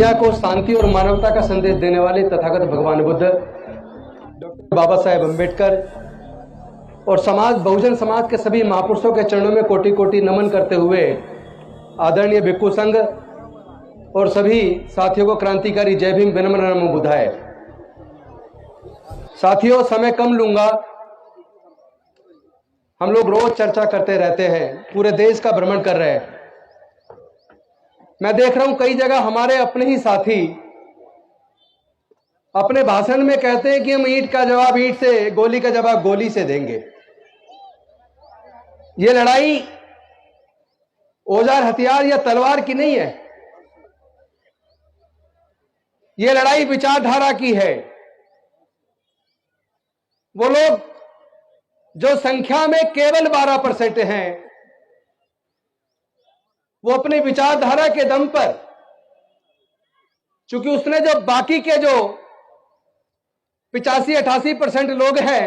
दुनिया को शांति और मानवता का संदेश देने वाले तथागत भगवान बुद्ध डॉक्टर बाबा साहेब अम्बेडकर और बहुजन समाज के सभी महापुरुषों के चरणों में कोटि कोटि नमन करते हुए आदरणीय भिक्खु संघ और सभी साथियों को क्रांतिकारी जय भीम विनम्र नमो बुद्धाय। साथियों, समय कम लूंगा। हम लोग रोज चर्चा करते रहते हैं, पूरे देश का भ्रमण कर रहे हैं। मैं देख रहा हूं कई जगह हमारे अपने ही साथी अपने भाषण में कहते हैं कि हम ईंट का जवाब ईंट से, गोली का जवाब गोली से देंगे। ये लड़ाई औजार हथियार या तलवार की नहीं है, ये लड़ाई विचारधारा की है। वो लोग जो संख्या में केवल 12% हैं, वो अपनी विचारधारा के दम पर, चूंकि उसने जो बाकी के जो 85-88% लोग हैं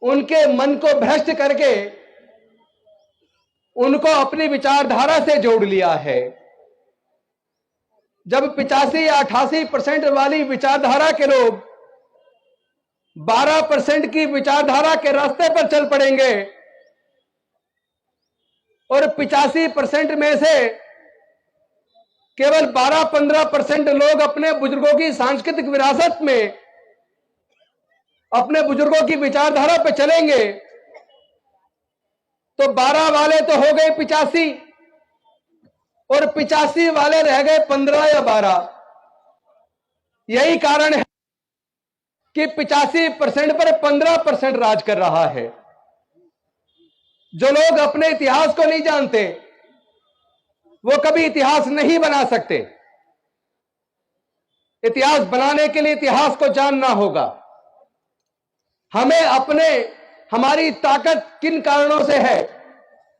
उनके मन को भ्रष्ट करके उनको अपनी विचारधारा से जोड़ लिया है। जब 85 या 88% वाली विचारधारा के लोग 12% की विचारधारा के रास्ते पर चल पड़ेंगे और 85% में से केवल 12-15% लोग अपने बुजुर्गों की सांस्कृतिक विरासत में, अपने बुजुर्गों की विचारधारा पर चलेंगे, तो 12 वाले तो हो गए 85 और 85 वाले रह गए 15 या 12। यही कारण है कि 85% पर 15% राज कर रहा है। जो लोग अपने इतिहास को नहीं जानते वो कभी इतिहास नहीं बना सकते। इतिहास बनाने के लिए इतिहास को जानना होगा। हमें हमारी ताकत किन कारणों से है,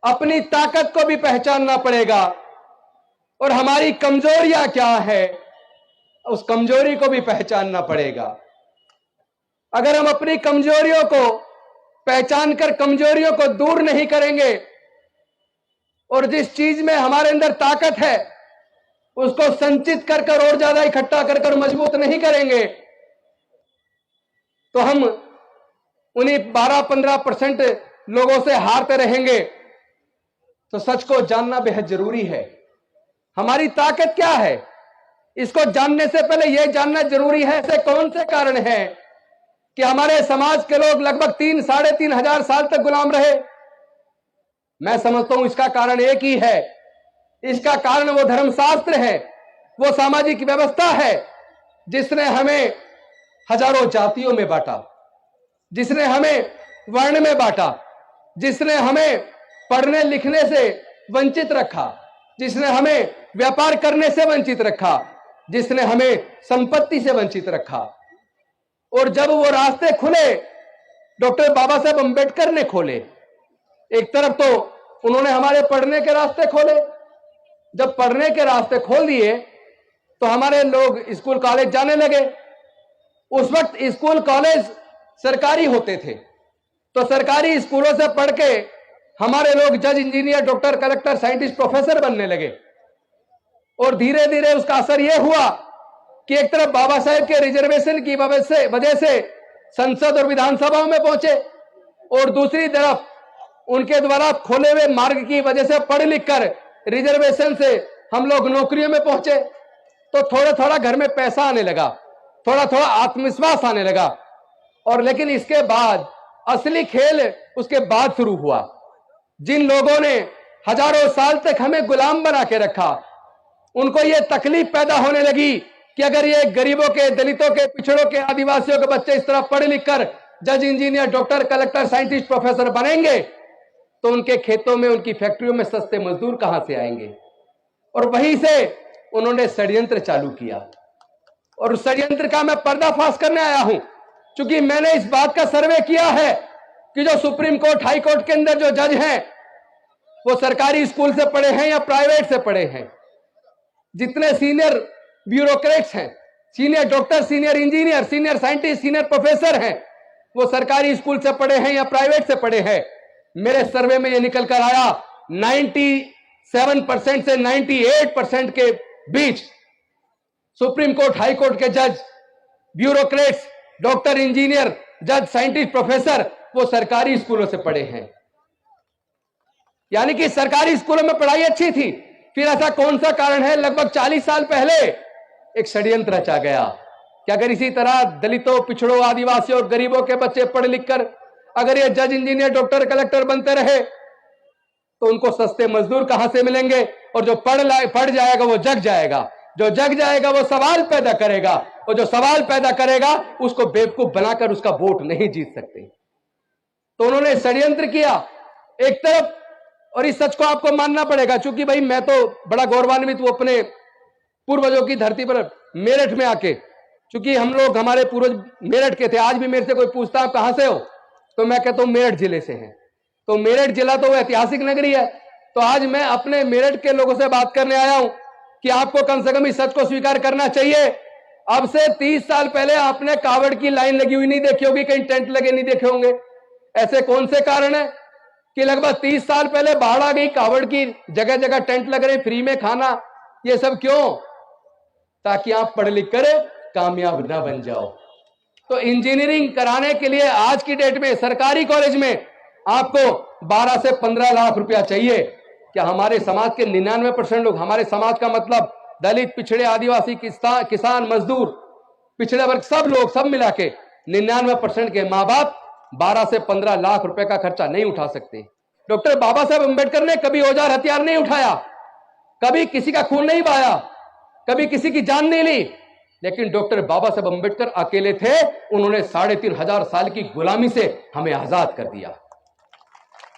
अपनी ताकत को भी पहचानना पड़ेगा और हमारी कमजोरियां क्या है, उस कमजोरी को भी पहचानना पड़ेगा। अगर हम अपनी कमजोरियों को पहचान कर कमजोरियों को दूर नहीं करेंगे और जिस चीज में हमारे अंदर ताकत है उसको संचित कर कर और ज्यादा इकट्ठा कर कर मजबूत नहीं करेंगे, तो हम उन्हीं 12-15% लोगों से हारते रहेंगे। तो सच को जानना बेहद जरूरी है। हमारी ताकत क्या है, इसको जानने से पहले यह जानना जरूरी है ऐसे कौन से कारण हैं कि हमारे समाज के लोग लगभग 3-3.5 हजार साल तक गुलाम रहे। मैं समझता हूं इसका कारण एक ही है। इसका कारण वो धर्मशास्त्र है, वो सामाजिक व्यवस्था है जिसने हमें हजारों जातियों में बांटा, जिसने हमें वर्ण में बांटा, जिसने हमें पढ़ने लिखने से वंचित रखा, जिसने हमें व्यापार करने से वंचित रखा, जिसने हमें संपत्ति से वंचित रखा। और जब वो रास्ते खुले, डॉक्टर बाबा साहेब अम्बेडकर ने खोले। एक तरफ तो उन्होंने हमारे पढ़ने के रास्ते खोले, जब पढ़ने के रास्ते खोल दिए तो हमारे लोग स्कूल कॉलेज जाने लगे। उस वक्त स्कूल कॉलेज सरकारी होते थे, तो सरकारी स्कूलों से पढ़ के हमारे लोग जज, engineer, doctor, collector, scientist, professor बनने लगे। और धीरे धीरे उसका असर यह हुआ कि एक तरफ बाबा साहेब के रिजर्वेशन की वजह से संसद और विधानसभाओं में पहुंचे और दूसरी तरफ उनके द्वारा खोले हुए मार्ग की वजह से पढ़ लिख कर रिजर्वेशन से हम लोग नौकरियों में पहुंचे। तो थोड़ा थोड़ा घर में पैसा आने लगा, थोड़ा थोड़ा आत्मविश्वास आने लगा। और लेकिन इसके बाद असली खेल उसके बाद शुरू हुआ। जिन लोगों ने हजारों साल तक हमें गुलाम बना के रखा, उनको यह तकलीफ पैदा होने लगी कि अगर ये गरीबों के, दलितों के, पिछड़ों के, आदिवासियों के बच्चे इस तरह पढ़ लिख कर जज, engineer, doctor, collector, scientist, professor बनेंगे तो उनके खेतों में, उनकी फैक्ट्रियों में सस्ते मजदूर कहां से आएंगे। और वहीं से उन्होंने षड्यंत्र चालू किया और उस षड्यंत्र का मैं पर्दाफाश करने आया हूं। क्योंकि मैंने इस बात का सर्वे किया है कि जो सुप्रीम कोर्ट, हाई कोर्ट के अंदर जो जज हैं वो सरकारी स्कूल से पढ़े हैं या प्राइवेट से पढ़े हैं। जितने सीनियर ब्यूरोक्रेट्स हैं, senior doctor, senior engineer, senior scientist, senior professor हैं, वो सरकारी स्कूल से पढ़े हैं या प्राइवेट से पढ़े हैं। मेरे सर्वे में यह निकल कर आया 97% से 98% के बीच सुप्रीम कोर्ट, हाई कोर्ट के जज, ब्यूरोक्रेट्स, डॉक्टर, इंजीनियर, जज, साइंटिस्ट, प्रोफेसर, वो सरकारी स्कूलों से पढ़े हैं। यानी कि सरकारी स्कूलों में पढ़ाई अच्छी थी। फिर ऐसा कौन सा कारण है, लगभग 40 साल पहले एक षड्यंत्र रचा गया कि अगर इसी तरह दलितों, पिछड़ों, आदिवासियों और गरीबों के बच्चे पढ़ लिख कर अगर ये जज, इंजीनियर, डॉक्टर, कलेक्टर बनते रहे तो उनको सस्ते मजदूर कहां से मिलेंगे, और जो पढ़ जाएगा वो जग जाएगा, जो जग जाएगा वो सवाल पैदा करेगा, और जो सवाल पैदा करेगा उसको बेवकूफ बनाकर उसका वोट नहीं जीत सकते। तो उन्होंने षड्यंत्र किया एक तरफ, और इस सच को आपको मानना पड़ेगा। चूंकि भाई मैं तो बड़ा गौरवान्वित हूं अपने पूर्वजों की धरती पर मेरठ में आके, चूंकि हम लोग, हमारे पूर्वज मेरठ के थे। आज भी मेरे से कोई पूछता आप कहां से हो तो मैं कहता हूं मेरठ जिले से हैं। तो मेरठ जिला तो ऐतिहासिक नगरी है। तो आज मैं अपने मेरठ के लोगों से बात करने आया हूं कि आपको कम से कम इस सच को स्वीकार करना चाहिए। अब से 30 साल पहले आपने कावड़ की लाइन लगी हुई नहीं देखी होगी, कहीं टेंट लगे नहीं देखे होंगे। ऐसे कौन से कारण है कि लगभग 30 साल पहले बाढ़ आ गई, कावड़ की जगह जगह टेंट लग रहे, फ्री में खाना, ये सब क्यों? ताकि आप पढ़ लिख कर कामयाब ना बन जाओ। तो इंजीनियरिंग कराने के लिए आज की डेट में सरकारी कॉलेज में आपको 12 से 15 लाख रुपया चाहिए। क्या हमारे समाज के 99% लोग, हमारे समाज का मतलब दलित, पिछड़े, आदिवासी, किसान, मजदूर, पिछड़े वर्ग, सब लोग, सब मिला के 99% के मां बाप 12 से 15 लाख रुपए का खर्चा नहीं उठा सकते। डॉक्टर बाबा साहब अंबेडकर ने कभी औजार हथियार नहीं उठाया, कभी किसी का खून नहीं बहाया, कभी किसी की जान नहीं ली, लेकिन डॉक्टर बाबा साहब अंबेडकर अकेले थे। उन्होंने 3500 साल की गुलामी से हमें आजाद कर दिया।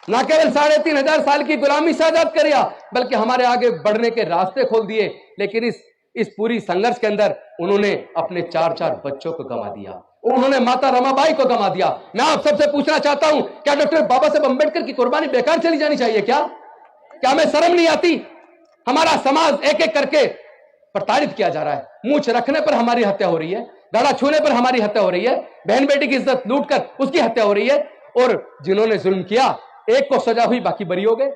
ना केवल 3500 साल की गुलामी से आजाद कर दिया, बल्कि हमारे आगे बढ़ने के रास्ते खोल दिए। लेकिन इस पूरी संघर्ष के अंदर उन्होंने अपने 4-4 बच्चों को गंवा दिया, उन्होंने माता रमाबाई को गंवा दिया। मैं आप सबसे पूछना चाहता हूं, क्या डॉक्टर बाबा साहब अंबेडकर की कुर्बानी बेकार चली जानी चाहिए? क्या हमें शर्म नहीं आती? हमारा समाज एक एक करके प्रताड़ित किया जा रहा है। मूछ रखने पर हमारी हत्या हो रही है, गला छूने पर हमारी हत्या हो रही है, बहन बेटी की इज्जत लूटकर उसकी हत्या हो रही है, और जिन्होंने जुल्म किया एक को सजा हुई, बाकी बरी हो गए।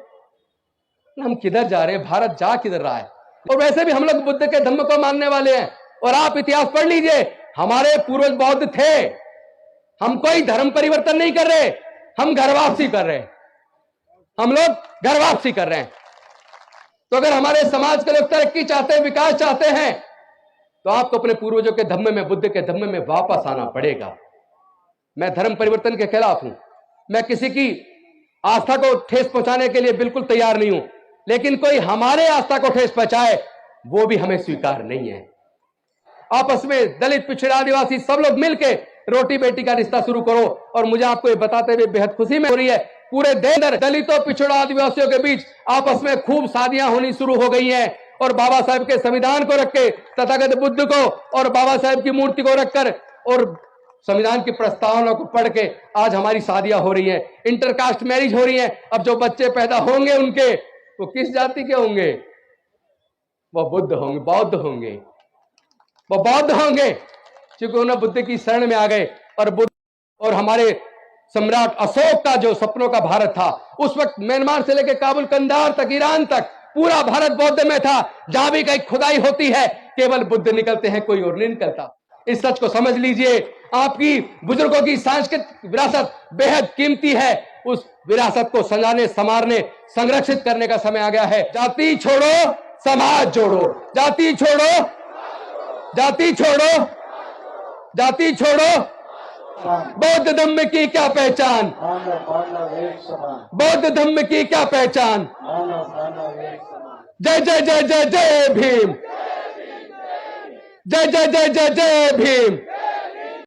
हम किधर जा रहे हैं? भारत जा किधर रहा है? और वैसे भी हम लोग बुद्ध के धम्म को मानने वाले हैं। और आप इतिहास पढ़ लीजिए, हमारे पूर्वज बौद्ध थे। हम कोई धर्म परिवर्तन नहीं कर रहे, हम घर वापसी कर रहे हैं। हम लोग घर वापसी कर रहे हैं। तो अगर हमारे समाज के लोग तरक्की चाहते हैं, विकास चाहते हैं, तो आपको अपने पूर्वजों के धम्म में, बुद्ध के धम्म में वापस आना पड़ेगा। मैं धर्म परिवर्तन के खिलाफ हूं, मैं किसी की आस्था को ठेस पहुंचाने के लिए बिल्कुल तैयार नहीं हूं, लेकिन कोई हमारे आस्था को ठेस पहुंचाए वो भी हमें स्वीकार नहीं है। आपस में दलित, पिछड़ा, आदिवासी सब लोग मिलके रोटी बेटी का रिश्ता शुरू करो। और मुझे आपको ये बताते हुए बेहद खुशी में हो रही है, पूरे देश में दलितों, पिछड़ों, आदिवासियों के बीच आपस में खूब शादियां होनी शुरू हो गई हैं। और बाबा साहब के संविधान को रख के, तथागत बुद्ध को और बाबा साहब की मूर्ति को रखकर और संविधान की प्रस्तावना को पढ़ के आज हमारी शादियां हो रही हैं, इंटरकास्ट मैरिज हो रही हैं। अब जो बच्चे पैदा होंगे उनके, वो किस जाति के होंगे? वो बुद्ध होंगे, बौद्ध होंगे, वो बौद्ध होंगे, क्योंकि उन्हें बुद्ध की शरण में आ गए। और बुद्ध और हमारे सम्राट अशोक का जो सपनों का भारत था, उस वक्त म्यांमार से लेकर काबुल, कंधार तक, ईरान तक पूरा भारत बौद्ध में था। जहां भी कहीं खुदाई होती है केवल बुद्ध निकलते हैं, कोई और नहीं निकलता। इस सच को समझ लीजिए। आपकी बुजुर्गों की सांस्कृतिक विरासत बेहद कीमती है। उस विरासत को सजाने, संवारने, संरक्षित करने का समय आ गया है। जाति छोड़ो, समाज जोड़ो। जाति छोड़ो, जाति छोड़ो, जाति छोड़ो। बौद्ध धम्म की क्या पहचान? बौद्ध धम्म की क्या पहचान? जय जय जय जय जय भीम, जय जय जय जय जय भीम।